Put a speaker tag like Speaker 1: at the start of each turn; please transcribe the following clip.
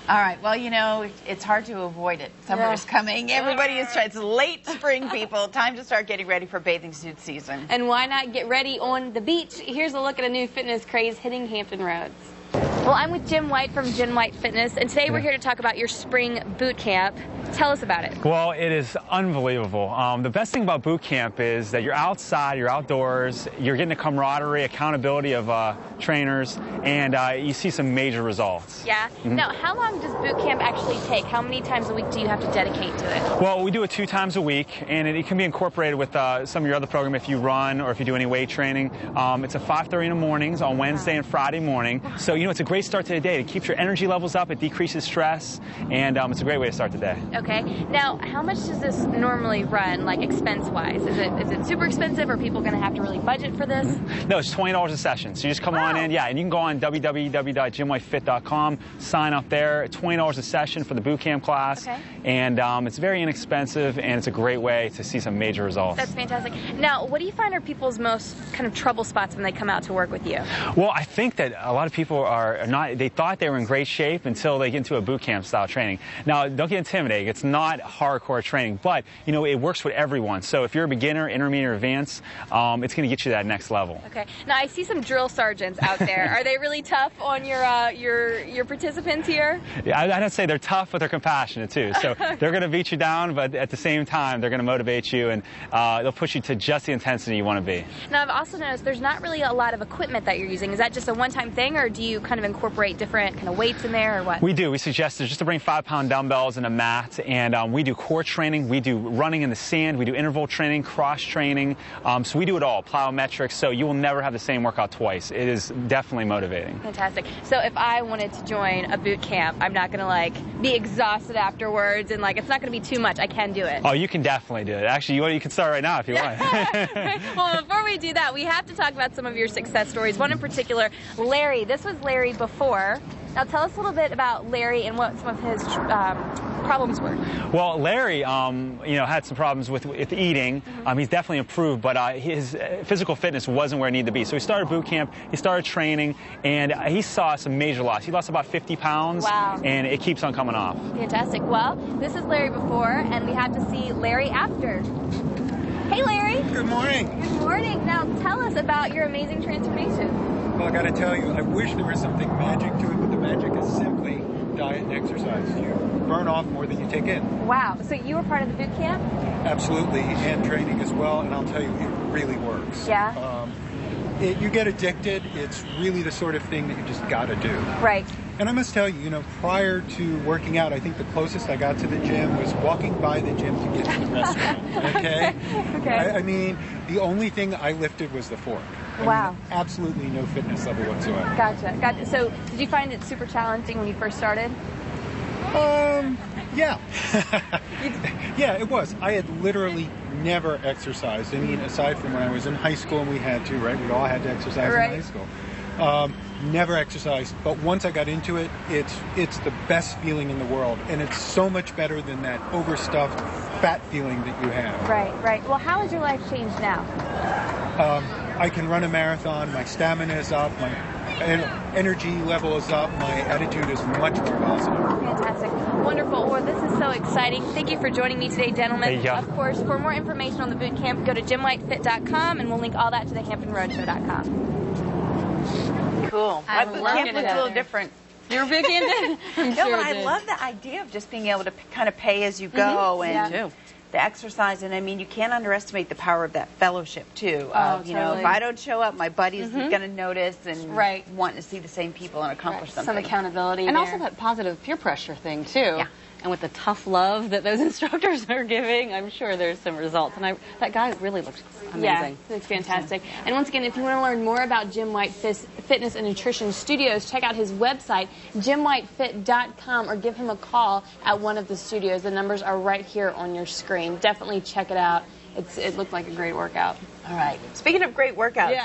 Speaker 1: All right. Well, you know, it's hard to avoid it. Summer is coming. Everybody is trying. It's late spring, people. Time to start getting ready for bathing suit season.
Speaker 2: And why not get ready on the beach? Here's a look at a new fitness craze hitting Hampton Roads. Well, I'm with Jim White from Jim White Fitness, and today we're here to talk about your spring boot camp. Tell us about it.
Speaker 3: Well, it is unbelievable. The best thing about boot camp is that you're outside, you're outdoors, you're getting the camaraderie, accountability of trainers, and you see some major results.
Speaker 2: Yeah. Now, how long does boot camp actually take? How many times a week do you have to dedicate to it?
Speaker 3: Well, we do it 2 times a week, and it can be incorporated with some of your other program if you run or if you do any weight training. It's at 5:30 in the mornings on Wednesday and Friday morning. So, you know, it's a great start to the day. It keeps your energy levels up, it decreases stress, and it's a great way to start the day.
Speaker 2: Okay. Now, how much does this normally run, like expense-wise? Is it super expensive? Are people going to have to really budget for this?
Speaker 3: No, it's $20 a session. So you just come on in, and you can go on www.jimwhitefit.com, sign up there. $20 a session for the boot camp class, and it's very inexpensive, and it's a great way to see some major results.
Speaker 2: That's fantastic. Now, what do you find are people's most kind of trouble spots when they come out to work with you?
Speaker 3: Well, I think that a lot of people are not, they thought they were in great shape until they get into a boot camp style training. Now, don't get intimidated. It's not hardcore training, but, you know, it works with everyone. So if you're a beginner, intermediate, or advanced, it's going to get you to that next level.
Speaker 2: Okay. Now, I see some drill sergeants out there. Are they really tough on your participants here?
Speaker 3: Yeah, I'd say they're tough, but they're compassionate, too. So they're going to beat you down, but at the same time, they're going to motivate you, and they'll push you to just the intensity you want to be.
Speaker 2: Now, I've also noticed there's not really a lot of equipment that you're using. Is that just a one-time thing, or do you kind of incorporate different kind of weights in there, or what?
Speaker 3: We do. We suggest just to bring 5-pound dumbbells and a mat, and we do core training, we do running in the sand, we do interval training, cross training, so we do it all, plyometrics, so you will never have the same workout twice. It is definitely motivating.
Speaker 2: Fantastic. So if I wanted to join a boot camp, I'm not going to like be exhausted afterwards, and like it's not going to be too much. I can do it.
Speaker 3: Oh, you can definitely do it. Actually, you can start right now if you want.
Speaker 2: Well, before we do that, we have to talk about some of your success stories. One in particular, Larry. This was Larry before. Now tell us a little bit about Larry and what some of his problems were.
Speaker 3: Well, Larry, you know, had some problems with eating. He's definitely improved, but his physical fitness wasn't where it needed to be. So he started boot camp, he started training, and he saw some major loss. He lost about 50 pounds, and it keeps on coming off. Fantastic.
Speaker 2: Well, this is Larry before, and we have to see Larry after. Hey, Larry.
Speaker 4: Good morning.
Speaker 2: Good morning. Now tell us about your amazing transformation.
Speaker 4: Well, I got to tell you, I wish there was something magic to it, but the magic is simply diet and exercise. You burn off more than you take in.
Speaker 2: Wow. So you were part of the boot camp?
Speaker 4: Absolutely, and training as well, and I'll tell you, it really works.
Speaker 2: Yeah?
Speaker 4: You get addicted. It's really the sort of thing that you just got to do.
Speaker 2: Right.
Speaker 4: And I must tell you, you know, prior to working out, I think the closest I got to the gym was walking by the gym to get to the restaurant. Okay? I mean, the only thing I lifted was the fork. I mean, absolutely no fitness level whatsoever.
Speaker 2: Gotcha. So, did you find it super challenging when you first started?
Speaker 4: Yeah. Yeah, it was. I had literally never exercised. I mean, aside from when I was in high school and we had to, right? We all had to exercise in high school. Never exercised, but once I got into it, it's the best feeling in the world, and it's so much better than that overstuffed fat feeling that you have.
Speaker 2: Right. Well, how has your life changed now?
Speaker 4: I can run a marathon, my stamina is up, my energy level is up, my attitude is much more positive.
Speaker 2: Fantastic. Wonderful. Well, this is so exciting. Thank you for joining me today, gentlemen. Of course, for more information on the boot camp, go to jimwhitefit.com, and we'll link all that to the HamptonRoadshow.com.
Speaker 1: Cool. My boot camp looks a little different.
Speaker 2: You're big into it?
Speaker 1: No, but I love the idea of just being able to kind of pay as you go, and the exercise. And I mean, you can't underestimate the power of that fellowship too. You know, if I don't show up, my buddy's going to notice and want to see the same people and accomplish something.
Speaker 2: Some accountability
Speaker 5: and
Speaker 2: there.
Speaker 5: Also that positive peer pressure thing too. Yeah. And with the tough love that those instructors are giving, I'm sure there's some results. And that guy really looks amazing.
Speaker 2: Yeah, it's fantastic. And once again, if you want to learn more about Jim White Fitness and Nutrition Studios, check out his website, jimwhitefit.com, or give him a call at one of the studios. The numbers are right here on your screen. Definitely check it out. It looked like a great workout.
Speaker 1: All right. Speaking of great workouts.